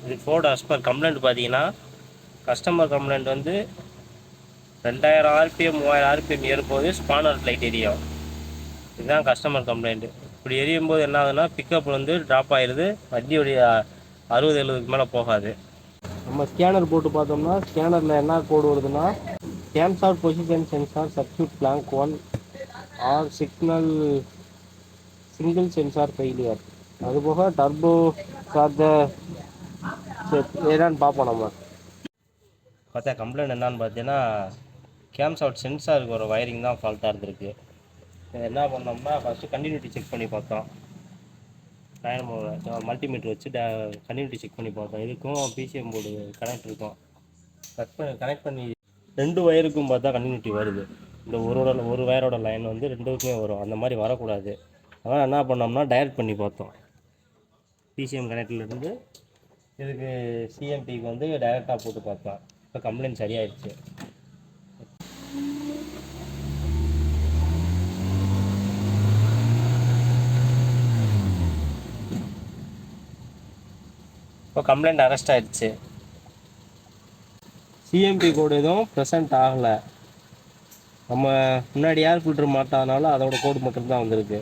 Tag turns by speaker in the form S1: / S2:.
S1: இது Ford as per complaint பார்த்தீங்கன்னா, customer complaint வந்து 2000 ஆர்பிஎம் 3000 ஆர்பிஎம் ஏறும்போது ஸ்பானர் லைட் எரியும். இதுதான் கஸ்டமர் கம்ப்ளைண்ட்டு. இப்படி எரியும் போது என்ன ஆகுதுன்னா, பிக்கப் வந்து ட்ராப் ஆயிடுது, வண்டியோடைய 60-70க்கு மேலே போகாது. நம்ம ஸ்கேனர் போட்டு பார்த்தோம்னா, ஸ்கேனரில் என்ன கோடு வருதுன்னா, camshaft position sensor circuit bank 1 or single sensor failure. அதுபோக டர்போ சார்ஜர் என்னன்னு பார்ப்போம். நம்ம பார்த்தா கம்ப்ளைண்ட் என்னன்னு பார்த்தீங்கன்னா, கேம்சாட் சென்சாருக்கு ஒரு வயரிங் தான் ஃபால்ட்டாக இருந்திருக்கு. என்ன பண்ணோம்னா, ஃபஸ்ட்டு கண்டினியூட்டி செக் பண்ணி பார்த்தோம். மல்டிமீட்டர் வச்சு கண்டினியூட்டி செக் பண்ணி பார்த்தோம். இதுக்கும் பிசிஎம் போர்டு கனெக்ட் இருக்கும். கனெக்ட் பண்ணி 2 வயருக்கும் பார்த்தா கண்டினியூட்டி வருது. இந்த ஒரு வயரோட லைன் வந்து 2க்குமே வரும். அந்த மாதிரி வரக்கூடாது. அதனால் என்ன பண்ணோம்னா, டைரக்ட் பண்ணி பார்த்தோம். பிசிஎம் கனெக்ட்லேருந்து இதுக்கு சிஎம்பிக்கு வந்து டைரெக்டாக போட்டு பார்த்தோம். இப்போ கம்ப்ளைண்ட் சரியாயிடுச்சு. இப்போ கம்ப்ளைண்ட் அரெஸ்ட் ஆயிடுச்சு. சிஎம்பி கோடு எதுவும் ப்ரெசென்ட் ஆகலை. நம்ம முன்னாடி ஏர் ஃபில்டர் மாட்டாதனால அதோட கோடு மட்டும்தான் வந்திருக்கு.